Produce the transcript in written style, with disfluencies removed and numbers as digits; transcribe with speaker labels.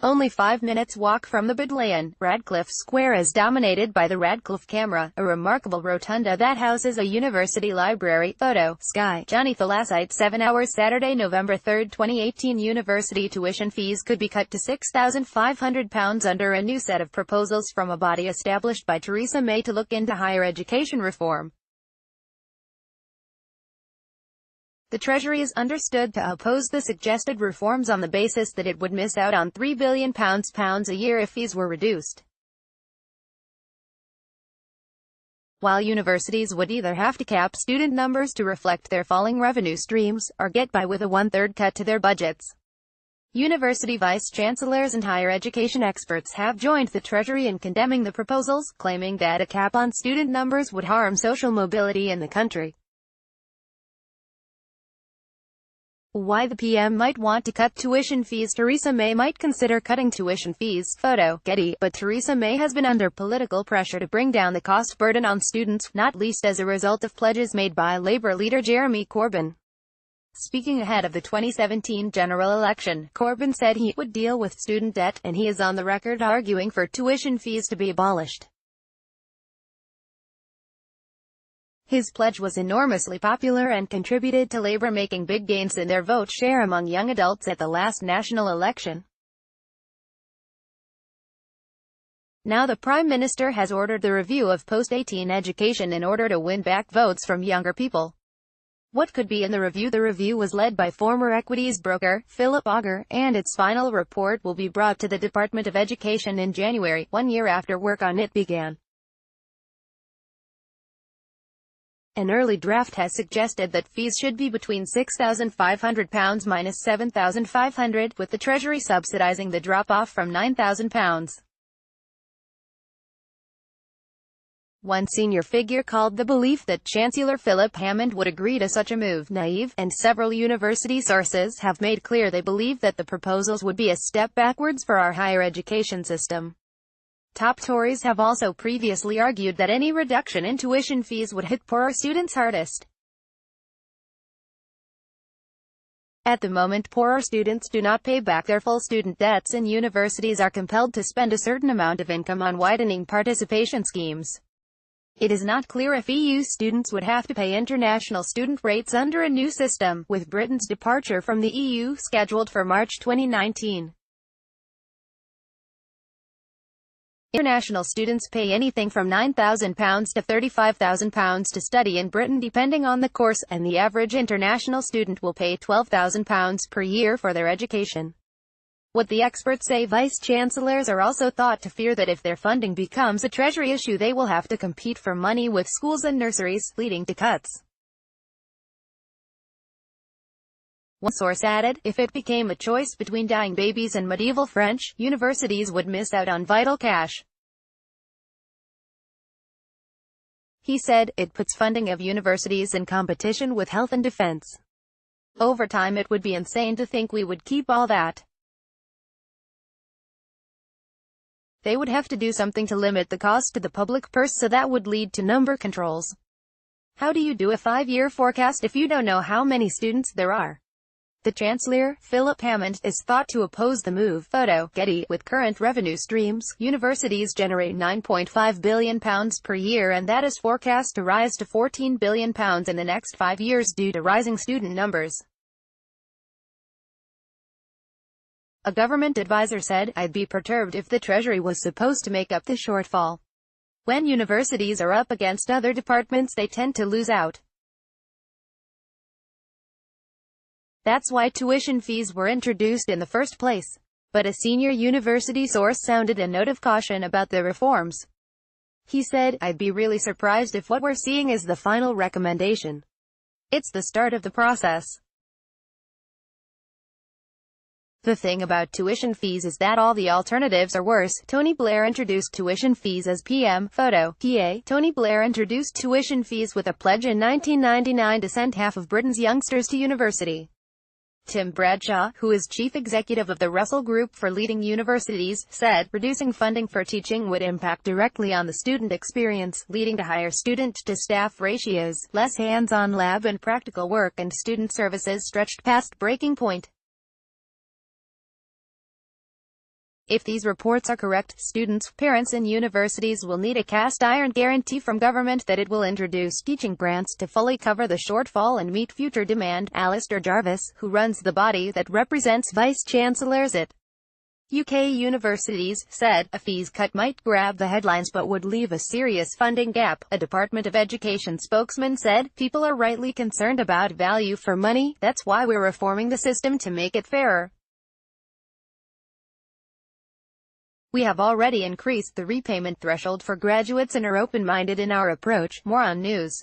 Speaker 1: Only 5 minutes walk from the Bodleian, Radcliffe Square is dominated by the Radcliffe Camera, a remarkable rotunda that houses a university library. Photo, Sky, Johnny Thalassites 7 hours Saturday, November 3, 2018. University tuition fees could be cut to £6,500 under a new set of proposals from a body established by Theresa May to look into higher education reform. The Treasury is understood to oppose the suggested reforms on the basis that it would miss out on £3 billion a year if fees were reduced. While universities would either have to cap student numbers to reflect their falling revenue streams, or get by with a one-third cut to their budgets. University vice-chancellors and higher education experts have joined the Treasury in condemning the proposals, claiming that a cap on student numbers would harm social mobility in the country. Why the PM might want to cut tuition fees. Theresa May might consider cutting tuition fees. Photo, Getty. But Theresa May has been under political pressure to bring down the cost burden on students, not least as a result of pledges made by Labour leader Jeremy Corbyn. Speaking ahead of the 2017 general election, Corbyn said he would deal with student debt, and he is on the record arguing for tuition fees to be abolished. His pledge was enormously popular and contributed to Labour making big gains in their vote share among young adults at the last national election. Now the Prime Minister has ordered the review of post-18 education in order to win back votes from younger people. What could be in the review? The review was led by former equities broker, Philip Auger, and its final report will be brought to the Department of Education in January, 1 year after work on it began. An early draft has suggested that fees should be between £6,500 minus £7,500, with the Treasury subsidising the drop-off from £9,000. One senior figure called the belief that Chancellor Philip Hammond would agree to such a move naive, and several university sources have made clear they believe that the proposals would be a step backwards for our higher education system. Top Tories have also previously argued that any reduction in tuition fees would hit poorer students hardest. At the moment, poorer students do not pay back their full student debts, and universities are compelled to spend a certain amount of income on widening participation schemes. It is not clear if EU students would have to pay international student rates under a new system, with Britain's departure from the EU scheduled for March 2019. International students pay anything from £9,000 to £35,000 to study in Britain depending on the course, and the average international student will pay £12,000 per year for their education. What the experts say, vice-chancellors are also thought to fear that if their funding becomes a Treasury issue they will have to compete for money with schools and nurseries, leading to cuts. One source added, if it became a choice between dying babies and medieval French, universities would miss out on vital cash. He said, it puts funding of universities in competition with health and defense. Over time it would be insane to think we would keep all that. They would have to do something to limit the cost to the public purse, so that would lead to number controls. How do you do a 5-year forecast if you don't know how many students there are? The Chancellor, Philip Hammond, is thought to oppose the move. Photo, Getty. With current revenue streams, universities generate £9.5 billion per year, and that is forecast to rise to £14 billion in the next 5 years due to rising student numbers. A government advisor said, I'd be perturbed if the Treasury was supposed to make up the shortfall. When universities are up against other departments they tend to lose out. That's why tuition fees were introduced in the first place. But a senior university source sounded a note of caution about the reforms. He said, I'd be really surprised if what we're seeing is the final recommendation. It's the start of the process. The thing about tuition fees is that all the alternatives are worse. Tony Blair introduced tuition fees as PM. Photo, PA. Tony Blair introduced tuition fees with a pledge in 1999 to send half of Britain's youngsters to university. Tim Bradshaw, who is chief executive of the Russell Group for Leading Universities, said, reducing funding for teaching would impact directly on the student experience, leading to higher student-to-staff ratios, less hands-on lab and practical work, and student services stretched past breaking point. If these reports are correct, students, parents and universities will need a cast-iron guarantee from government that it will introduce teaching grants to fully cover the shortfall and meet future demand. Alistair Jarvis, who runs the body that represents vice-chancellors at UK universities, said, a fees cut might grab the headlines but would leave a serious funding gap. A Department of Education spokesman said, people are rightly concerned about value for money, that's why we're reforming the system to make it fairer. We have already increased the repayment threshold for graduates and are open-minded in our approach. More on news.